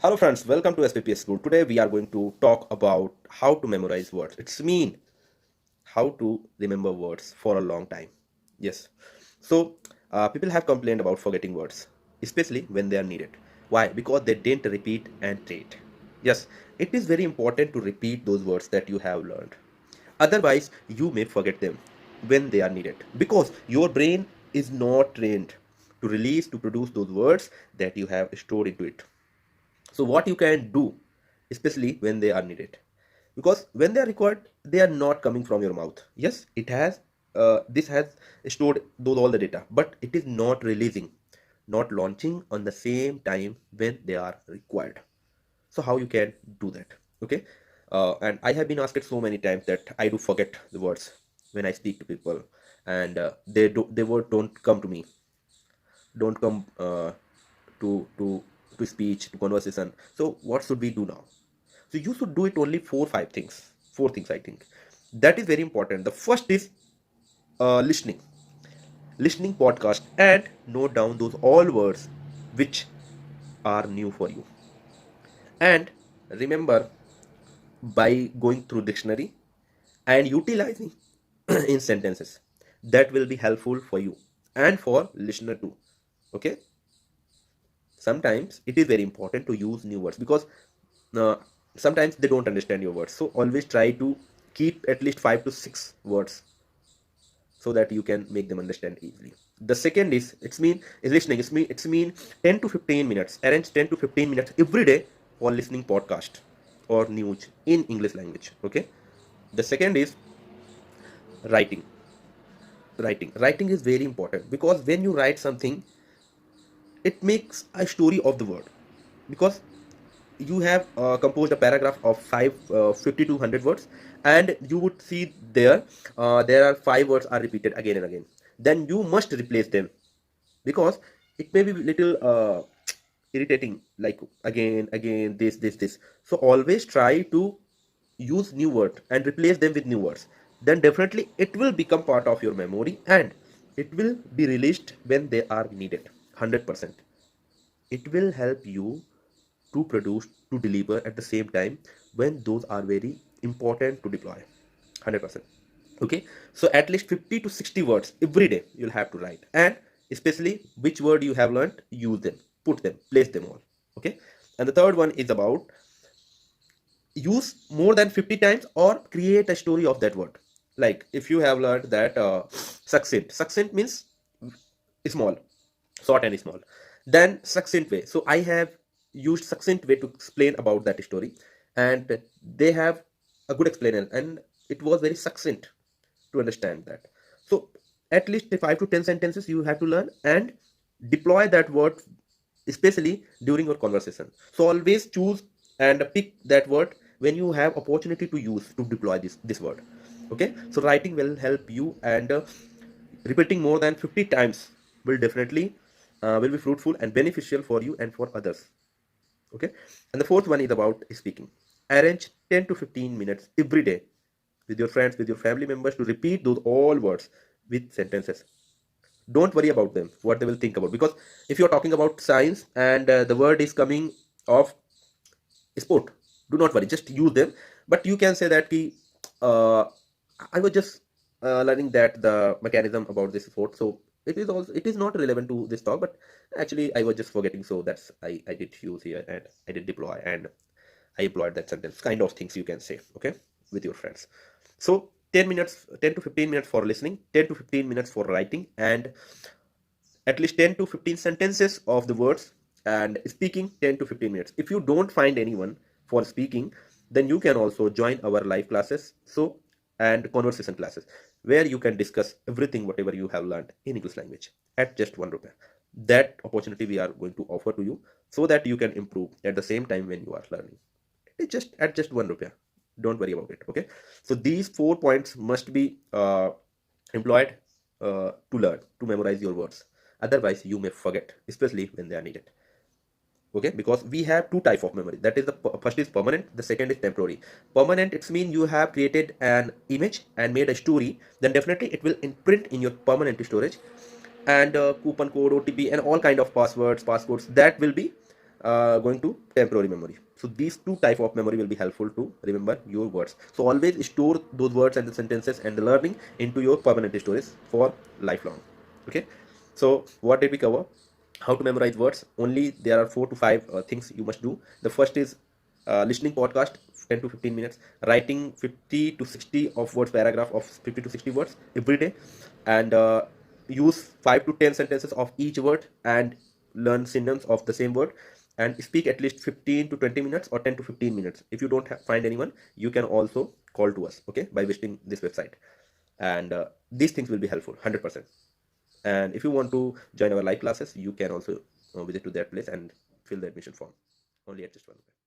Hello friends, welcome to SPPS School. Today we are going to talk about how to memorize words. It's mean how to remember words for a long time. Yes. People have complained about forgetting words, especially when they are needed. Why? Because they didn't repeat and treat. Yes, it is very important to repeat those words that you have learned. Otherwise, you may forget them when they are needed because your brain is not trained to produce those words that you have stored into it. So what you can do, especially when they are needed, because when they are required, they are not coming from your mouth. Yes, it has this has stored those all the data, but it is not releasing, not launching on the same time when they are required. So how you can do that? Okay. And I have been asked it so many times that I do forget the words when I speak to people, and they word don't come to me, don't come to speech, to conversation. So what should we do now? So you should do it only four things I think that is very important. The first is listening podcast and note down those all words which are new for you, and remember by going through dictionary and utilizing in sentences. That will be helpful for you and for listener too. Okay. Sometimes it is very important to use new words because uh, sometimes they don't understand your words, so always try to keep at least 5 to 6 words so that you can make them understand easily. The second is listening. It's mean 10 to 15 minutes, arrange 10 to 15 minutes every day for listening podcast or news in English language. Okay. The second is writing. Writing is very important because when you write something, it makes a story of the word, because you have composed a paragraph of 50 to 100 words, and you would see there are 5 words are repeated again and again. Then you must replace them because it may be little irritating, like again this. So always try to use new word and replace them with new words. Then definitely it will become part of your memory, and it will be released when they are needed. 100%. It will help you to produce, to deliver at the same time when those are very important to deploy. 100%. Okay. So at least 50 to 60 words every day you'll have to write, and especially which word you have learned, use them, put them, place them all. Okay. And the third one is about use more than 50 times or create a story of that word. Like if you have learned that succinct means small, short and small, then succinct way. So I have used succinct way to explain about that story, and they have a good explanation, and it was very succinct to understand that. So at least 5 to 10 sentences you have to learn and deploy that word, especially during your conversation. So always choose and pick that word when you have opportunity to use to deploy this word. Okay. So writing will help you, and repeating more than 50 times will definitely will be fruitful and beneficial for you and for others. Okay. And the fourth one is about speaking. Arrange 10 to 15 minutes every day with your friends, with your family members, to repeat those all words with sentences. Don't worry about them, what they will think about, because if you're talking about science and the word is coming of sport, do not worry, just use them. But you can say that uh, I was just learning that the mechanism about this sport, so it is not relevant to this talk, but actually I was just forgetting, so that's I did use here, and I did deploy, and I employed that sentence, kind of things you can say. Okay. With your friends. So 10 minutes, 10 to 15 minutes for listening, 10 to 15 minutes for writing, and at least 10 to 15 sentences of the words, and speaking 10 to 15 minutes. If you don't find anyone for speaking, then you can also join our live classes, so, and conversation classes, where you can discuss everything whatever you have learned in English language at just 1 rupee. That opportunity we are going to offer to you, so that you can improve at the same time when you are learning. It's just at just 1 rupee. Don't worry about it. Okay. So these 4 points must be employed to learn, to memorize your words. Otherwise you may forget, especially when they are needed. Okay. Because we have two type of memory. That is, the first is permanent, the second is temporary. Permanent, it's mean you have created an image and made a story, then definitely it will imprint in your permanent storage, and coupon code, OTP, and all kind of passwords, passcodes, that will be going to temporary memory. So these two type of memory will be helpful to remember your words. So always store those words and the sentences and the learning into your permanent storage for lifelong. Okay, so what did we cover? How to memorize words? Only there are 4 to 5 things you must do. The first is listening podcast 10 to 15 minutes, writing 50 to 60 of words paragraph of 50 to 60 words every day, and use 5 to 10 sentences of each word and learn synonyms of the same word, and speak at least 15 to 20 minutes or 10 to 15 minutes. If you don't find anyone, you can also call to us, okay, by visiting this website. And these things will be helpful 100%. And if you want to join our live classes, you can also visit to that place and fill the admission form only at just 1 minute.